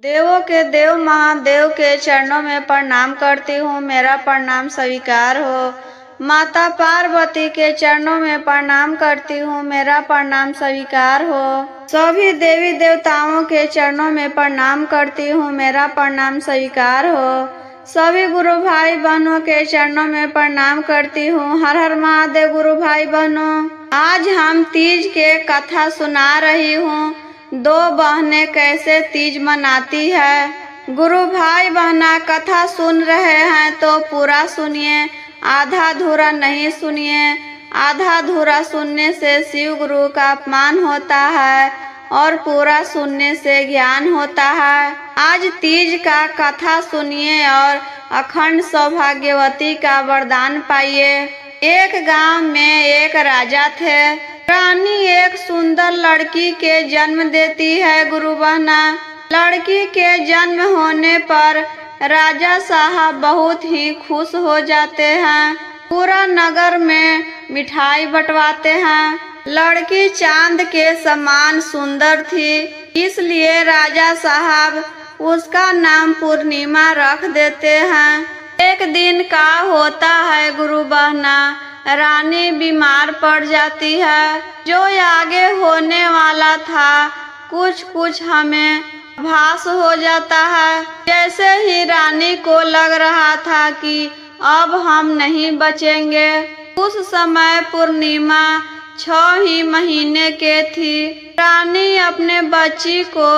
देवों के देव महादेव के चरणों में प्रणाम करती हूँ, मेरा प्रणाम स्वीकार हो। माता पार्वती के चरणों में प्रणाम करती हूँ, मेरा प्रणाम स्वीकार हो। सभी देवी देवताओं के चरणों में प्रणाम करती हूँ, मेरा प्रणाम स्वीकार हो। सभी गुरु भाई बहनों के चरणों में प्रणाम करती हूँ। हर हर महादेव गुरु भाई बहनों। आज हम तीज के कथा सुना रही हूँ। दो बहनें कैसे तीज मनाती है। गुरु भाई बहना कथा सुन रहे हैं तो पूरा सुनिए, आधा अधूरा नहीं सुनिए। आधा अधूरा सुनने से शिव गुरु का अपमान होता है और पूरा सुनने से ज्ञान होता है। आज तीज का कथा सुनिए और अखंड सौभाग्यवती का वरदान पाइए। एक गांव में एक राजा थे। रानी एक सुंदर लड़की के जन्म देती है। गुरु बहना, लड़की के जन्म होने पर राजा साहब बहुत ही खुश हो जाते हैं। पूरा नगर में मिठाई बंटवाते हैं। लड़की चांद के समान सुंदर थी, इसलिए राजा साहब उसका नाम पूर्णिमा रख देते हैं। एक दिन का होता है गुरु बहना, रानी बीमार पड़ जाती है। जो आगे होने वाला था कुछ कुछ हमें आभास हो जाता है। जैसे ही रानी को लग रहा था कि अब हम नहीं बचेंगे, उस समय पूर्णिमा 6 ही महीने के थी। रानी अपने बच्ची को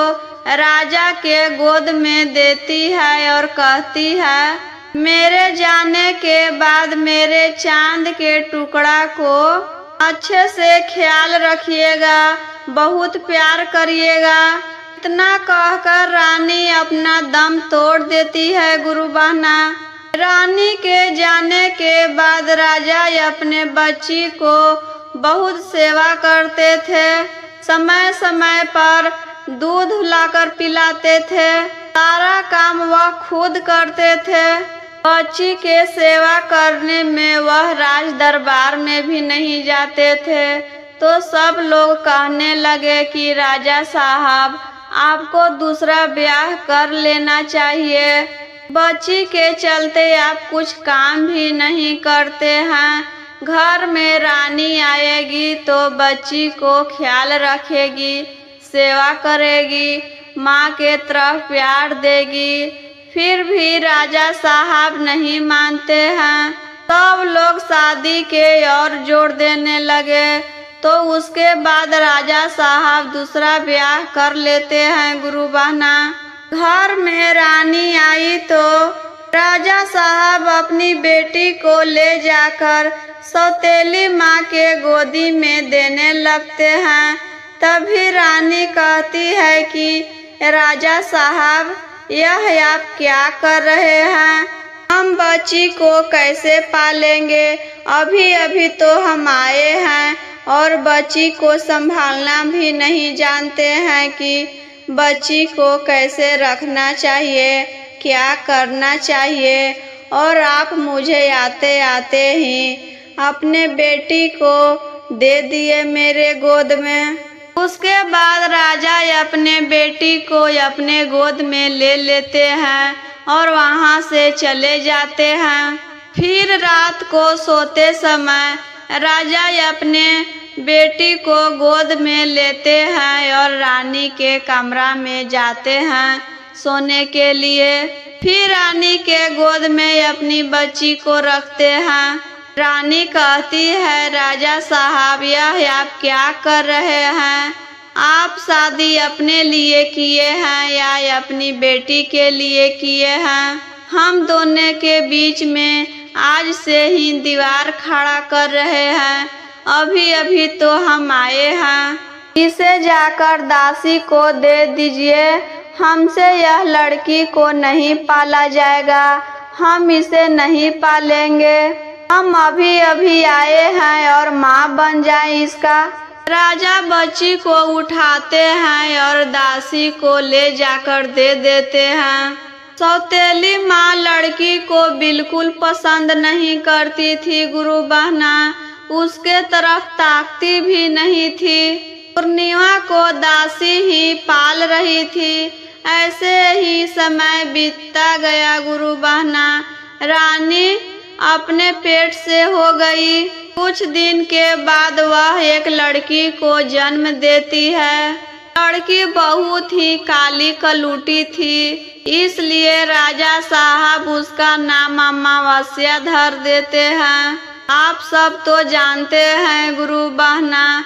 राजा के गोद में देती है और कहती है, मेरे जाने के बाद मेरे चांद के टुकड़ा को अच्छे से ख्याल रखिएगा, बहुत प्यार करिएगा। इतना कहकर रानी अपना दम तोड़ देती है। गुरु बहना, रानी के जाने के बाद राजा अपने बच्ची को बहुत सेवा करते थे। समय समय पर दूध लाकर पिलाते थे। सारा काम वह खुद करते थे। बच्ची के सेवा करने में वह राज दरबार में भी नहीं जाते थे। तो सब लोग कहने लगे कि राजा साहब, आपको दूसरा ब्याह कर लेना चाहिए। बच्ची के चलते आप कुछ काम भी नहीं करते हैं। घर में रानी आएगी तो बच्ची को ख्याल रखेगी, सेवा करेगी, माँ के तरफ प्यार देगी। फिर भी राजा साहब नहीं मानते हैं। सब लोग शादी के और जोर देने लगे। तो उसके बाद राजा साहब दूसरा ब्याह कर लेते हैं। गुरु बहना, घर में रानी आई तो राजा साहब अपनी बेटी को ले जाकर सौतेली माँ के गोदी में देने लगते हैं। तभी रानी कहती है कि राजा साहब, यह आप क्या कर रहे हैं? हम बच्ची को कैसे पालेंगे? अभी अभी तो हम आए हैं और बच्ची को संभालना भी नहीं जानते हैं कि बच्ची को कैसे रखना चाहिए, क्या करना चाहिए। और आप मुझे आते आते ही अपने बेटी को दे दिए मेरे गोद में। उसके बाद राजा अपने बेटी को अपने गोद में ले लेते हैं और वहां से चले जाते हैं। फिर रात को सोते समय राजा अपने बेटी को गोद में लेते हैं और रानी के कमरा में जाते हैं सोने के लिए। फिर रानी के गोद में अपनी बच्ची को रखते हैं। रानी कहती है, राजा साहब, यह आप क्या कर रहे हैं? आप शादी अपने लिए किए हैं या अपनी बेटी के लिए किए हैं? हम दोनों के बीच में आज से ही दीवार खड़ा कर रहे हैं। अभी अभी तो हम आए हैं। इसे जाकर दासी को दे दीजिए। हमसे यह लड़की को नहीं पाला जाएगा, हम इसे नहीं पालेंगे। हम अभी अभी आए हैं और माँ बन जाए इसका। राजा बच्ची को उठाते हैं और दासी को ले जाकर दे देते हैं। सौतेली माँ लड़की को बिल्कुल पसंद नहीं करती थी। गुरु बहना, उसके तरफ ताकती भी नहीं थी। पूर्णिमा को दासी ही पाल रही थी। ऐसे ही समय बीतता गया गुरु बहना। रानी अपने पेट से हो गई। कुछ दिन के बाद वह एक लड़की को जन्म देती है। लड़की बहुत ही काली कलूटी थी, इसलिए राजा साहब उसका नाम अमावस्या धर देते हैं। आप सब तो जानते हैं गुरु बहना,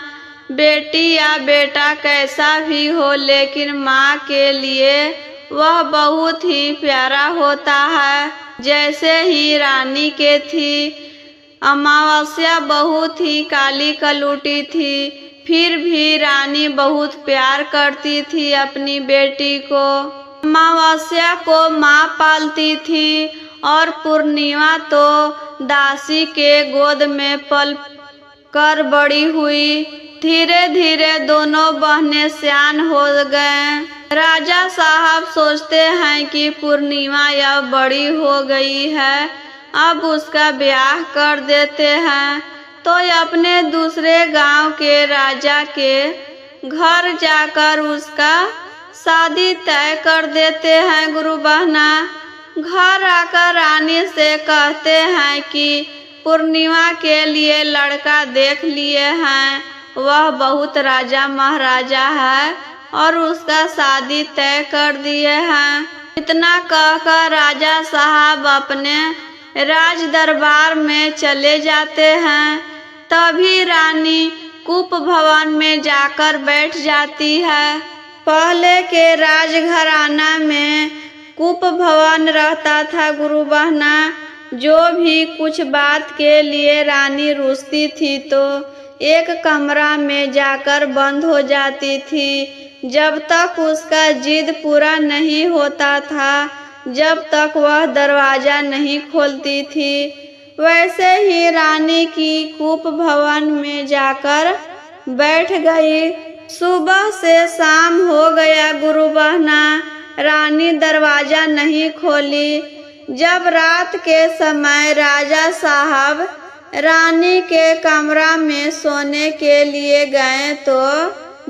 बेटी या बेटा कैसा भी हो, लेकिन माँ के लिए वह बहुत ही प्यारा होता है। जैसे ही रानी के थी, अमावस्या बहुत ही काली कलूटी थी, फिर भी रानी बहुत प्यार करती थी अपनी बेटी को। अमावस्या को माँ पालती थी और पूर्णिमा तो दासी के गोद में पल कर बड़ी हुई। धीरे धीरे दोनों बहनें सयान हो गए। राजा साहब सोचते हैं कि पूर्णिमा अब बड़ी हो गई है, अब उसका ब्याह कर देते हैं। तो अपने दूसरे गांव के राजा के घर जाकर उसका शादी तय कर देते हैं गुरु बहना। घर आकर रानी से कहते हैं कि पूर्णिमा के लिए लड़का देख लिए हैं, वह बहुत राजा महाराजा है और उसका शादी तय कर दिए हैं। इतना कहकर राजा साहब अपने राज दरबार में चले जाते हैं। तभी रानी कूप भवन में जाकर बैठ जाती है। पहले के राजघराना में कूप भवन रहता था गुरु बहना। जो भी कुछ बात के लिए रानी रूठती थी तो एक कमरा में जाकर बंद हो जाती थी। जब तक उसका जिद पूरा नहीं होता था, जब तक वह दरवाजा नहीं खोलती थी। वैसे ही रानी की कूप भवन में जाकर बैठ गई। सुबह से शाम हो गया गुरु बहना, रानी दरवाजा नहीं खोली। जब रात के समय राजा साहब रानी के कमरा में सोने के लिए गए तो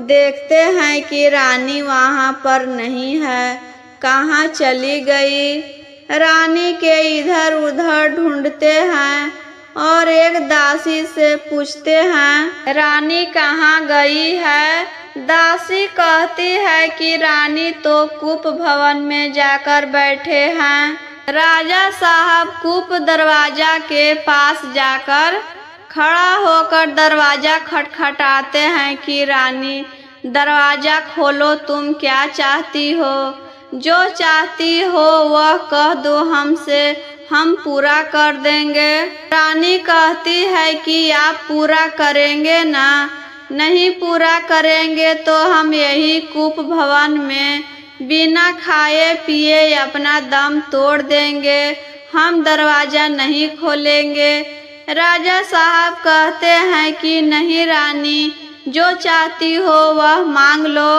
देखते हैं कि रानी वहाँ पर नहीं है, कहाँ चली गई। रानी के इधर उधर ढूंढते हैं और एक दासी से पूछते हैं रानी कहाँ गई है। दासी कहती है कि रानी तो कूप भवन में जाकर बैठे हैं। राजा साहब कूप दरवाजा के पास जाकर खड़ा होकर दरवाजा खटखटाते हैं कि रानी दरवाजा खोलो, तुम क्या चाहती हो? जो चाहती हो वह कह दो हमसे, हम पूरा कर देंगे। रानी कहती है कि आप पूरा करेंगे ना? नहीं पूरा करेंगे तो हम यही कूप भवन में बिना खाए पिए अपना दम तोड़ देंगे, हम दरवाजा नहीं खोलेंगे। राजा साहब कहते हैं कि नहीं रानी, जो चाहती हो वह मांग लो,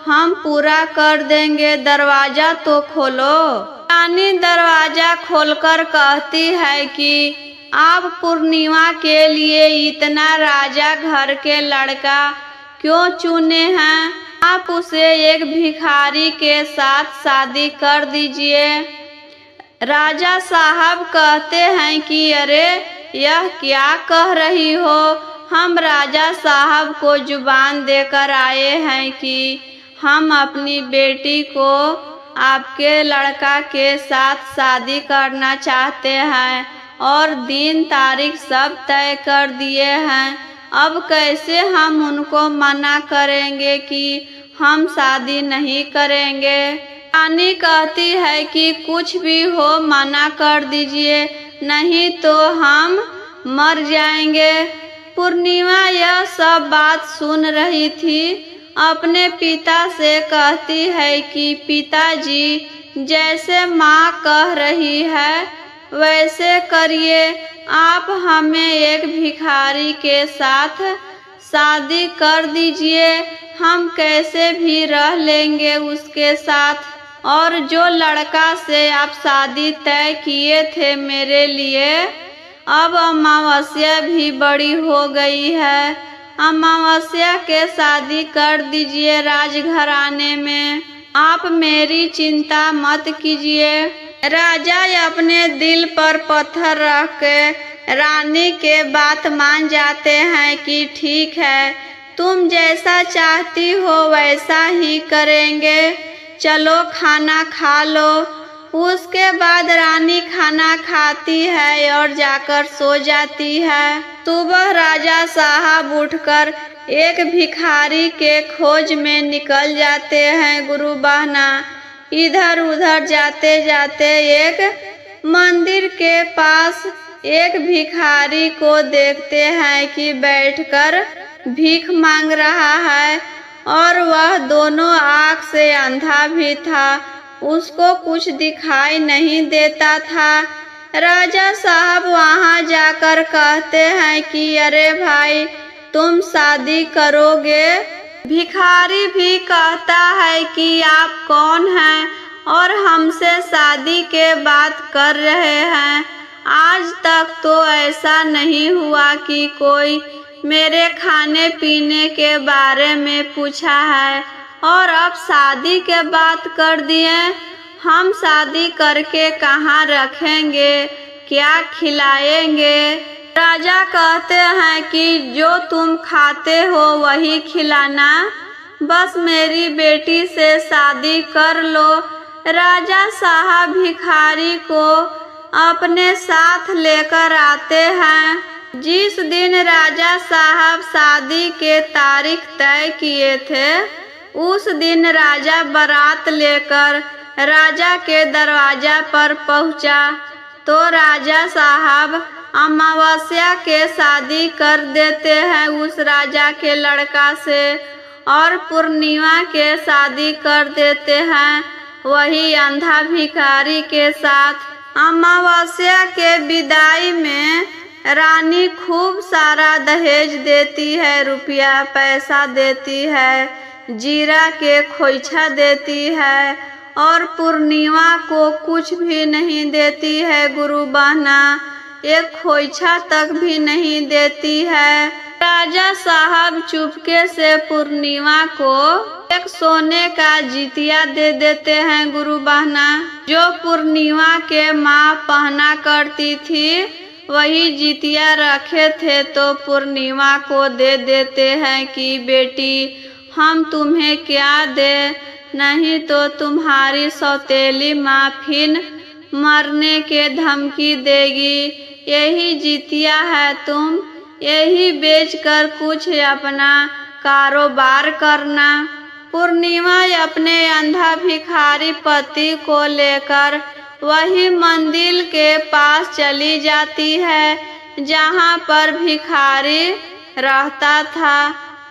हम पूरा कर देंगे, दरवाजा तो खोलो। रानी दरवाजा खोलकर कहती है कि आप पूर्णिमा के लिए इतना राजा घर के लड़का क्यों चुने हैं? आप उसे एक भिखारी के साथ शादी कर दीजिए। राजा साहब कहते हैं कि अरे यह क्या कह रही हो? हम राजा साहब को जुबान देकर आए हैं कि हम अपनी बेटी को आपके लड़का के साथ शादी करना चाहते हैं और दिन तारीख सब तय कर दिए हैं। अब कैसे हम उनको मना करेंगे कि हम शादी नहीं करेंगे? रानी कहती है कि कुछ भी हो मना कर दीजिए, नहीं तो हम मर जाएंगे। पूर्णिमा यह सब बात सुन रही थी। अपने पिता से कहती है कि पिताजी, जैसे माँ कह रही है वैसे करिए, आप हमें एक भिखारी के साथ शादी कर दीजिए, हम कैसे भी रह लेंगे उसके साथ। और जो लड़का से आप शादी तय किए थे मेरे लिए, अब अमावस्या भी बड़ी हो गई है, अमावस्या के शादी कर दीजिए राजघराने में। आप मेरी चिंता मत कीजिए। राजा अपने दिल पर पत्थर रख के रानी के बात मान जाते हैं कि ठीक है, तुम जैसा चाहती हो वैसा ही करेंगे, चलो खाना खा लो। उसके बाद रानी खाना खाती है और जाकर सो जाती है। सुबह राजा साहब उठकर एक भिखारी के खोज में निकल जाते हैं। गुरु बहना इधर उधर जाते जाते एक मंदिर के पास एक भिखारी को देखते हैं कि बैठकर भीख मांग रहा है और वह दोनों आँख से अंधा भी था, उसको कुछ दिखाई नहीं देता था। राजा साहब वहां जाकर कहते हैं कि अरे भाई, तुम शादी करोगे? भिखारी भी कहता है कि आप कौन हैं और हमसे शादी के बात कर रहे हैं? आज तक तो ऐसा नहीं हुआ कि कोई मेरे खाने पीने के बारे में पूछा है और अब शादी के बात कर दिए। हम शादी करके कहाँ रखेंगे, क्या खिलाएंगे? राजा कहते हैं कि जो तुम खाते हो वही खिलाना, बस मेरी बेटी से शादी कर लो। राजा साहब भिखारी को अपने साथ लेकर आते हैं। जिस दिन राजा साहब शादी के तारीख तय किए थे, उस दिन राजा बारात लेकर राजा के दरवाजा पर पहुंचा तो राजा साहब अमावस्या के शादी कर देते हैं उस राजा के लड़का से और पूर्णिमा के शादी कर देते हैं वही अंधा भिखारी के साथ। अमावस्या के विदाई में रानी खूब सारा दहेज देती है, रुपया पैसा देती है, जीरा के खोइछा देती है और पूर्णिमा को कुछ भी नहीं देती है। गुरु बहना एक खोइछा तक भी नहीं देती है। राजा साहब चुपके से पूर्णिमा को एक सोने का जितिया दे देते हैं। गुरु बहना जो पूर्णिमा के माँ पहना करती थी वही जितिया रखे थे तो पूर्णिमा को दे देते हैं कि बेटी हम तुम्हें क्या दे, नहीं तो तुम्हारी सौतेली माँ फिर मरने के धमकी देगी। यही जितिया है, तुम यही बेचकर कुछ अपना कारोबार करना। पूर्णिमा अपने अंधा भिखारी पति को लेकर वही मंदिर के पास चली जाती है जहाँ पर भिखारी रहता था।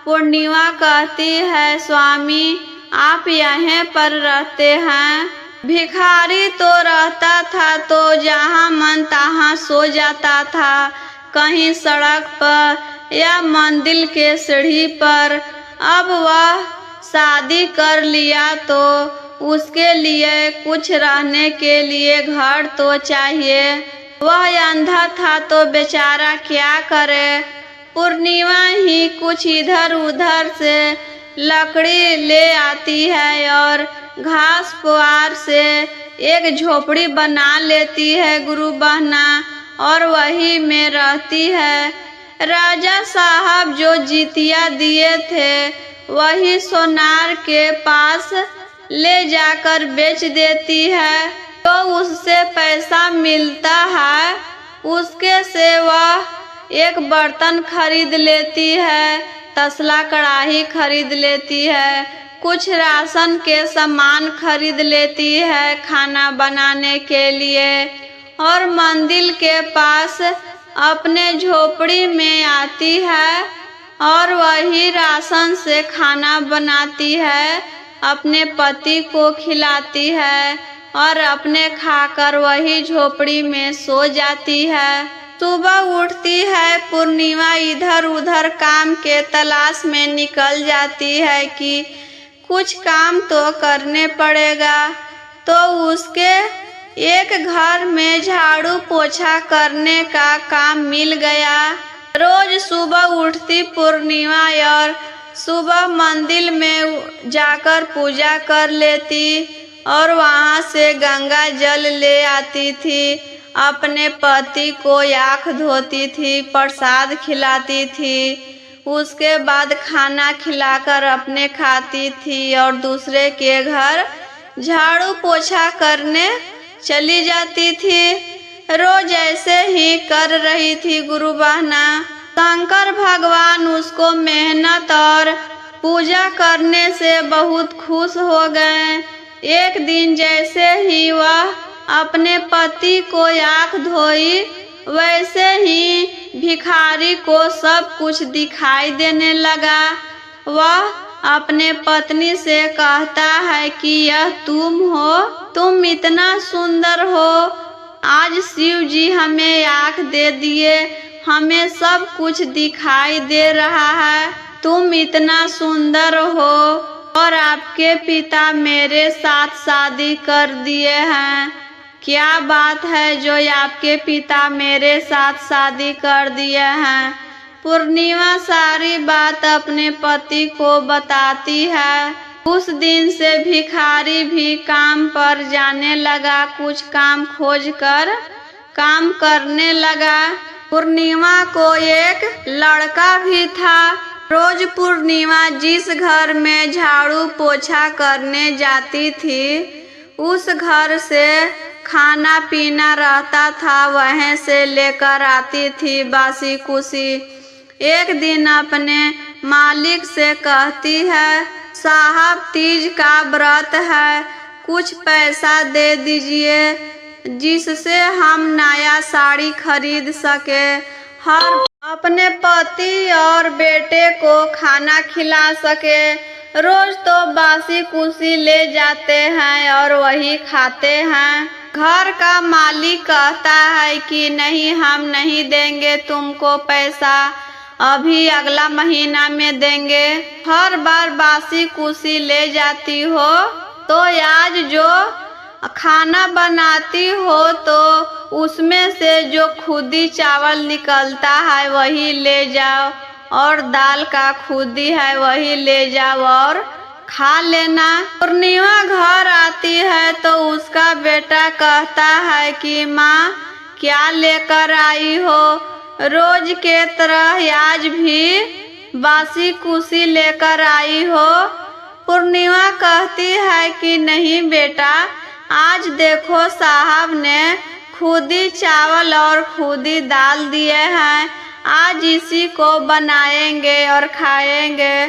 पूर्णिमा कहती है, स्वामी आप यहाँ पर रहते हैं? भिखारी तो रहता था तो जहाँ मन तहाँ सो जाता था, कहीं सड़क पर या मंदिर के सीढ़ी पर। अब वह शादी कर लिया तो उसके लिए कुछ रहने के लिए घर तो चाहिए। वह अंधा था तो बेचारा क्या करे। पूर्णिमा ही कुछ इधर उधर से लकड़ी ले आती है और घास पुआर से एक झोपड़ी बना लेती है गुरु बहना और वही में रहती है। राजा साहब जो जितिया दिए थे वही सोनार के पास ले जाकर बेच देती है तो उससे पैसा मिलता है, उसके से वह एक बर्तन खरीद लेती है, तसला कढ़ाई खरीद लेती है, कुछ राशन के सामान खरीद लेती है खाना बनाने के लिए और मंदिर के पास अपने झोपड़ी में आती है और वही राशन से खाना बनाती है, अपने पति को खिलाती है और अपने खाकर वही झोपड़ी में सो जाती है। सुबह उठती है पूर्णिमा, इधर उधर काम के तलाश में निकल जाती है कि कुछ काम तो करने पड़ेगा। तो उसके एक घर में झाड़ू पोछा करने का काम मिल गया। रोज सुबह उठती पूर्णिमा और सुबह मंदिर में जाकर पूजा कर लेती और वहाँ से गंगा जल ले आती थी। अपने पति को आँख धोती थी, प्रसाद खिलाती थी। उसके बाद खाना खिलाकर अपने खाती थी और दूसरे के घर झाड़ू पोछा करने चली जाती थी। रोज ऐसे ही कर रही थी गुरु बहना। शंकर भगवान उसको मेहनत और पूजा करने से बहुत खुश हो गए। एक दिन जैसे ही वह अपने पति को आँख धोई, वैसे ही भिखारी को सब कुछ दिखाई देने लगा। वह अपने पत्नी से कहता है कि यह तुम हो, तुम इतना सुंदर हो। आज शिव जी हमें आँख दे दिए, हमें सब कुछ दिखाई दे रहा है। तुम इतना सुंदर हो और आपके पिता मेरे साथ शादी कर दिए हैं। क्या बात है जो आपके पिता मेरे साथ शादी कर दिए हैं। पूर्णिमा सारी बात अपने पति को बताती है। उस दिन से भिखारी भी काम पर जाने लगा, कुछ काम खोज कर काम करने लगा। पूर्णिमा को एक लड़का भी था। रोज पूर्णिमा जिस घर में झाड़ू पोछा करने जाती थी, उस घर से खाना पीना रहता था, वहीं से लेकर आती थी बासी कुसी। एक दिन अपने मालिक से कहती है, साहब तीज का व्रत है, कुछ पैसा दे दीजिए जिससे हम नया साड़ी खरीद सके, हर अपने पति और बेटे को खाना खिला सके। रोज तो बासी कुसी ले जाते हैं और वही खाते हैं। घर का मालिक कहता है कि नहीं, हम नहीं देंगे तुमको पैसा, अभी अगला महीना में देंगे। हर बार बासी कुसी ले जाती हो तो आज जो खाना बनाती हो तो उसमें से जो खुदी चावल निकलता है वही ले जाओ, और दाल का खुदी है वही ले जाओ और खा लेना। पूर्णिमा घर आती है तो उसका बेटा कहता है कि माँ क्या लेकर आई हो, रोज के तरह आज भी बासी कुसी लेकर आई हो। पूर्णिमा कहती है कि नहीं बेटा, आज देखो साहब ने खुदी चावल और खुदी दाल दिए हैं, आज इसी को बनाएंगे और खाएंगे।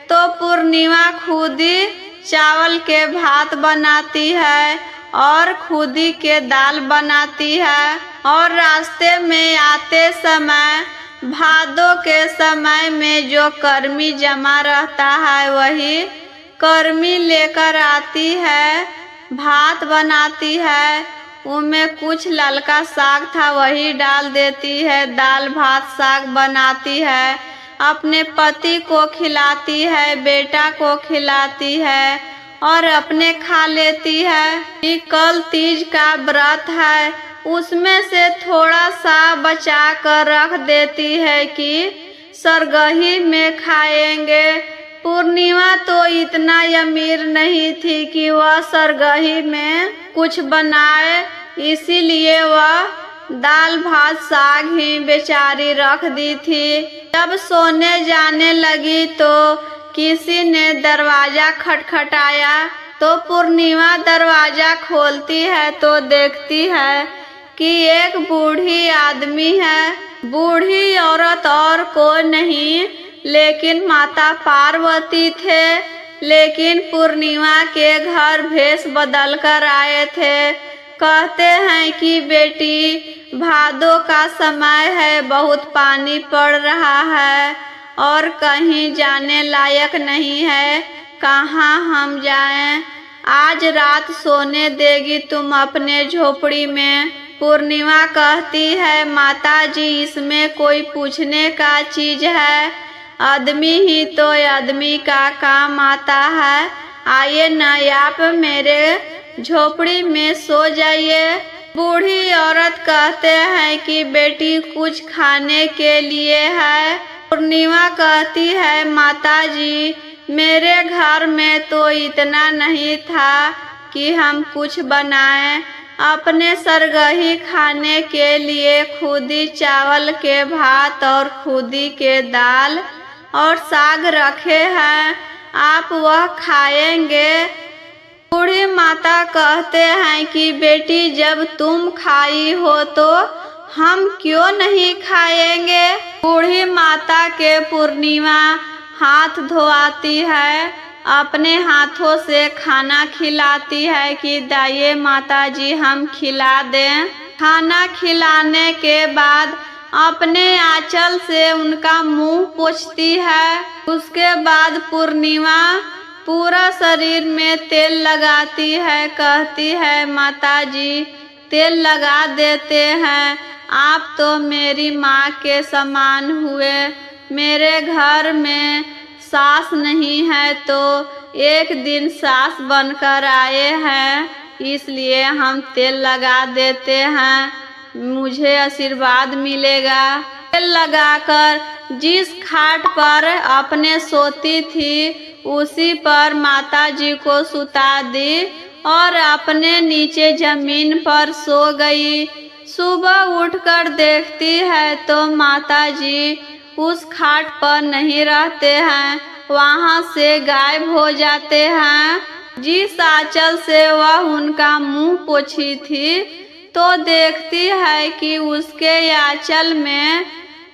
तो पूर्णिमा खुदी चावल के भात बनाती है और खुदी के दाल बनाती है, और रास्ते में आते समय भादों के समय में जो कर्मी जमा रहता है वही कर्मी लेकर आती है, भात बनाती है, उनमें कुछ ललका साग था वही डाल देती है, दाल भात साग बनाती है, अपने पति को खिलाती है, बेटा को खिलाती है और अपने खा लेती है। कि कल तीज का व्रत है, उसमें से थोड़ा सा बचा कर रख देती है कि सरगही में खाएंगे। पूर्णिमा तो इतना अमीर नहीं थी कि वह सरगही में कुछ बनाए, इसीलिए वह दाल भात साग ही बेचारी रख दी थी। जब सोने जाने लगी तो किसी ने दरवाजा खटखटाया, तो पूर्णिमा दरवाजा खोलती है तो देखती है कि एक बूढ़ी आदमी है। बूढ़ी औरत और कोई नहीं लेकिन माता पार्वती थे, लेकिन पूर्णिमा के घर भेष बदल कर आए थे। कहते हैं कि बेटी भादों का समय है, बहुत पानी पड़ रहा है और कहीं जाने लायक नहीं है, कहाँ हम जाएं, आज रात सोने देगी तुम अपने झोपड़ी में। पूर्णिमा कहती है, माता जी इसमें कोई पूछने का चीज है, आदमी ही तो आदमी का काम आता है, आइए न आप मेरे झोपड़ी में सो जाइए। बूढ़ी औरत कहते हैं कि बेटी कुछ खाने के लिए है, पूर्णिमा कहती है, माता जी मेरे घर में तो इतना नहीं था कि हम कुछ बनाएं। अपने सरगही खाने के लिए खुद ही चावल के भात और खुद ही के दाल और साग रखे हैं, आप वह खाएंगे? बूढ़ी माता कहते हैं कि बेटी जब तुम खाई हो तो हम क्यों नहीं खाएंगे। बूढ़ी माता के पूर्णिमा हाथ धोआती है, अपने हाथों से खाना खिलाती है कि दाइए माता जी हम खिला दें। खाना खिलाने के बाद अपने आंचल से उनका मुंह पोंछती है। उसके बाद पूर्णिमा पूरा शरीर में तेल लगाती है, कहती है माता जी तेल लगा देते हैं, आप तो मेरी माँ के समान हुए। मेरे घर में सास नहीं है तो एक दिन सास बनकर आए हैं, इसलिए हम तेल लगा देते हैं, मुझे आशीर्वाद मिलेगा। तेल लगाकर जिस खाट पर अपने सोती थी उसी पर माता जी को सुता दी और अपने नीचे जमीन पर सो गई। सुबह उठकर देखती है तो माता जी उस खाट पर नहीं रहते हैं, वहां से गायब हो जाते हैं। जिस आंचल से वह उनका मुंह पोंछी थी तो देखती है कि उसके आंचल में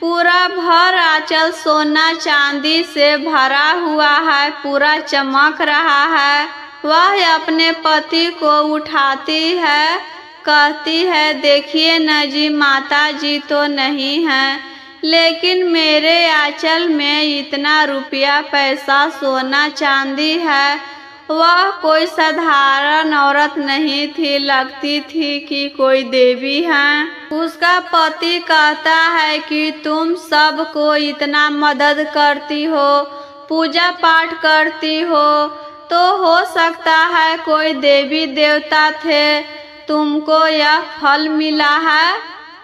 पूरा भर आंचल सोना चांदी से भरा हुआ है, पूरा चमक रहा है। वह अपने पति को उठाती है, कहती है देखिए न जी माता जी तो नहीं है, लेकिन मेरे आंचल में इतना रुपया पैसा सोना चांदी है। वह कोई साधारण औरत नहीं थी, लगती थी कि कोई देवी है। उसका पति कहता है कि तुम सबको इतना मदद करती हो, पूजा पाठ करती हो, तो हो सकता है कोई देवी देवता थे, तुमको यह फल मिला है।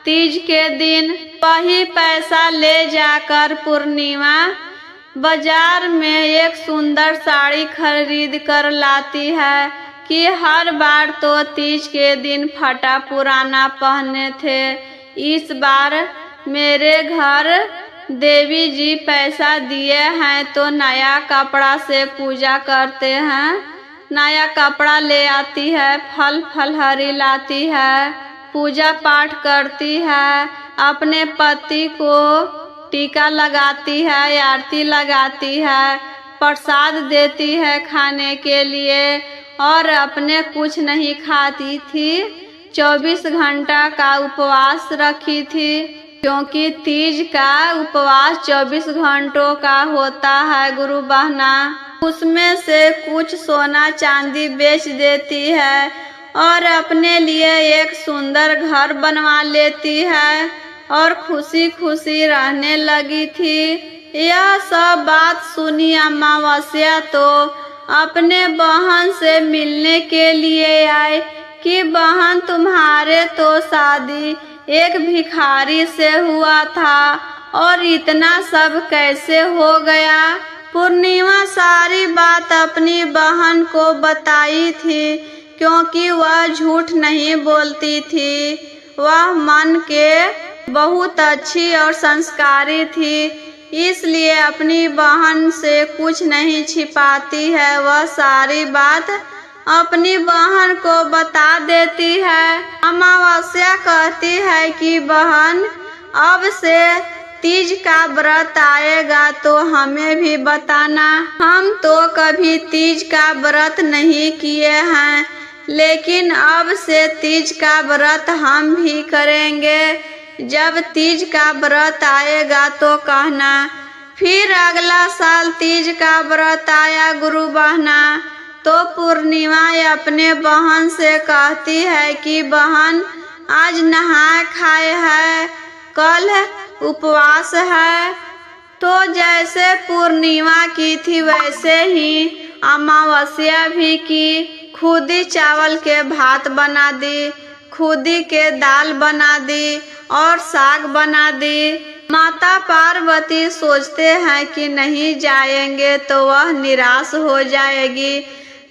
तीज के दिन वही पैसा ले जाकर पूर्णिमा बाजार में एक सुंदर साड़ी खरीद कर लाती है कि हर बार तो तीज के दिन फटा पुराना पहने थे, इस बार मेरे घर देवी जी पैसा दिए हैं तो नया कपड़ा से पूजा करते हैं। नया कपड़ा ले आती है, फल फलहरी लाती है, पूजा पाठ करती है, अपने पति को टीका लगाती है, आरती लगाती है, प्रसाद देती है खाने के लिए और अपने कुछ नहीं खाती थी। 24 घंटा का उपवास रखी थी, क्योंकि तीज का उपवास 24 घंटों का होता है गुरु बहना। उसमें से कुछ सोना चांदी बेच देती है और अपने लिए एक सुंदर घर बनवा लेती है और खुशी खुशी रहने लगी थी। यह सब बात सुनी अमावस्या तो अपने बहन से मिलने के लिए आए कि बहन तुम्हारे तो शादी एक भिखारी से हुआ था और इतना सब कैसे हो गया। पूर्णिमा सारी बात अपनी बहन को बताई थी, क्योंकि वह झूठ नहीं बोलती थी, वह मन के बहुत अच्छी और संस्कारी थी, इसलिए अपनी बहन से कुछ नहीं छिपाती है। वह सारी बात अपनी बहन को बता देती है। अमावस्या कहती है कि बहन अब से तीज का व्रत आएगा तो हमें भी बताना, हम तो कभी तीज का व्रत नहीं किए हैं, लेकिन अब से तीज का व्रत हम भी करेंगे। जब तीज का व्रत आएगा तो कहना। फिर अगला साल तीज का व्रत आया गुरु बहना, तो पूर्णिमा अपने बहन से कहती है कि बहन आज नहाए खाए है, कल उपवास है। तो जैसे पूर्णिमा की थी वैसे ही अमावस्या भी की, खुद ही चावल के भात बना दी, खुद ही के दाल बना दी और साग बना दी। माता पार्वती सोचते हैं कि नहीं जाएंगे तो वह निराश हो जाएगी।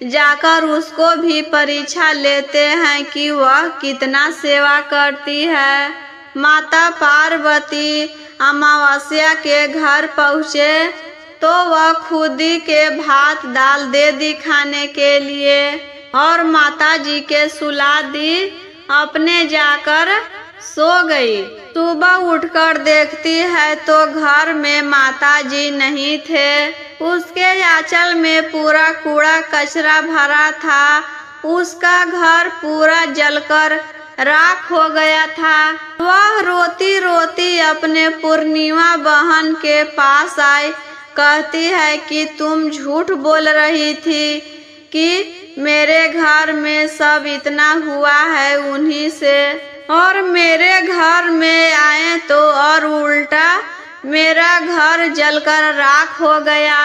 जाकर उसको भी परीक्षा लेते हैं कि वह कितना सेवा करती है। माता पार्वती अमावस्या के घर पहुँचे तो वह खुदी के भात डाल दे दी खाने के लिए और माता जी के सुला दी, अपने जाकर सो गई। सुबह उठकर देखती है तो घर में माता जी नहीं थे। उसके आंचल में पूरा कूड़ा कचरा भरा था। उसका घर पूरा जलकर राख हो गया था। वह रोती रोती अपने पूर्णिमा बहन के पास आई। कहती है कि तुम झूठ बोल रही थी कि मेरे घर में सब इतना हुआ है उन्हीं से, और मेरे घर में आए तो और उल्टा मेरा घर जलकर राख हो गया।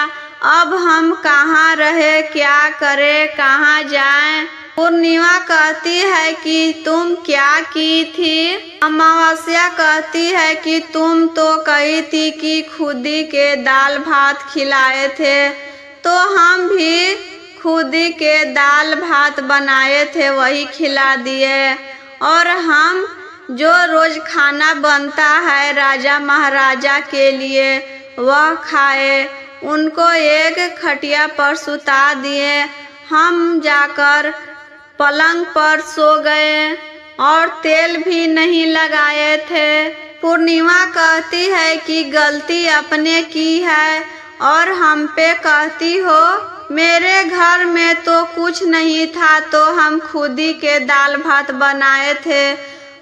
अब हम कहाँ रहे, क्या करें, कहाँ जाएं? पूर्णिमा कहती है कि तुम क्या की थी? अमावस्या कहती है कि तुम तो कही थी कि खुदी के दाल भात खिलाए थे, तो हम भी खुदी के दाल भात बनाए थे वही खिला दिए। और हम जो रोज खाना बनता है राजा महाराजा के लिए वह खाए। उनको एक खटिया पर सुता दिए। हम जाकर पलंग पर सो गए और तेल भी नहीं लगाए थे। पूर्णिमा कहती है कि गलती अपने की है और हम पे कहती हो। मेरे घर में तो कुछ नहीं था, तो हम खुदी के दाल भात बनाए थे,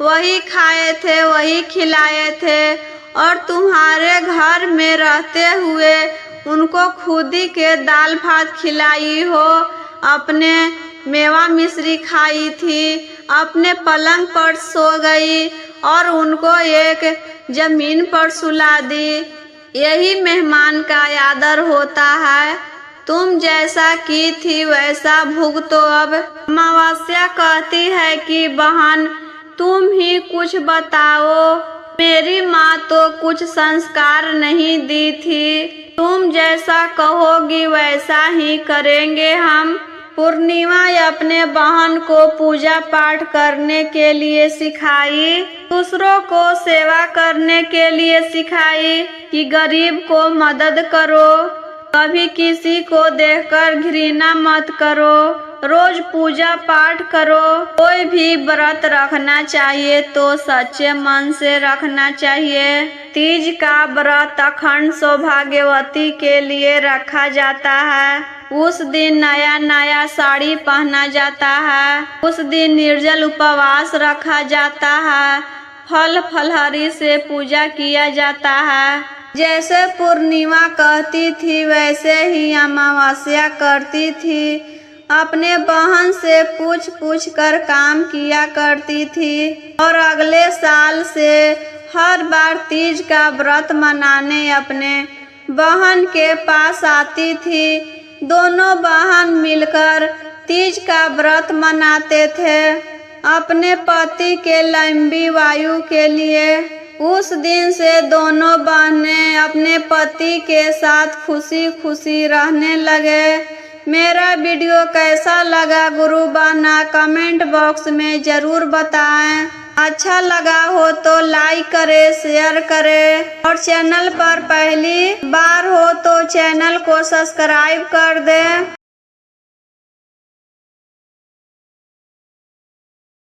वही खाए थे, वही खिलाए थे। और तुम्हारे घर में रहते हुए उनको खुदी के दाल भात खिलाई हो, अपने मेवा मिश्री खाई थी, अपने पलंग पर सो गई और उनको एक जमीन पर सुला दी। यही मेहमान का आदर होता है। तुम जैसा की थी वैसा भुगतो अब। अमावस्या कहती है कि बहन तुम ही कुछ बताओ, मेरी माँ तो कुछ संस्कार नहीं दी थी। तुम जैसा कहोगी वैसा ही करेंगे हम। पूर्णिमा अपने बहन को पूजा पाठ करने के लिए सिखाई, दूसरों को सेवा करने के लिए सिखाई कि गरीब को मदद करो, कभी किसी को देखकर घृणा मत करो, रोज पूजा पाठ करो। कोई भी व्रत रखना चाहिए तो सच्चे मन से रखना चाहिए। तीज का व्रत अखंड सौभाग्यवती के लिए रखा जाता है। उस दिन नया नया साड़ी पहना जाता है। उस दिन निर्जल उपवास रखा जाता है। फल फलहरी से पूजा किया जाता है। जैसे पूर्णिमा कहती थी वैसे ही अमावस्या करती थी। अपने बहन से पूछ पूछ कर काम किया करती थी और अगले साल से हर बार तीज का व्रत मनाने अपने बहन के पास आती थी। दोनों बहन मिलकर तीज का व्रत मनाते थे अपने पति के लंबी आयु के लिए। उस दिन से दोनों बहनें अपने पति के साथ खुशी खुशी रहने लगे। मेरा वीडियो कैसा लगा गुरु बहना कमेंट बॉक्स में ज़रूर बताएं। अच्छा लगा हो तो लाइक करें, शेयर करें और चैनल पर पहली बार हो तो चैनल को सब्सक्राइब कर दें।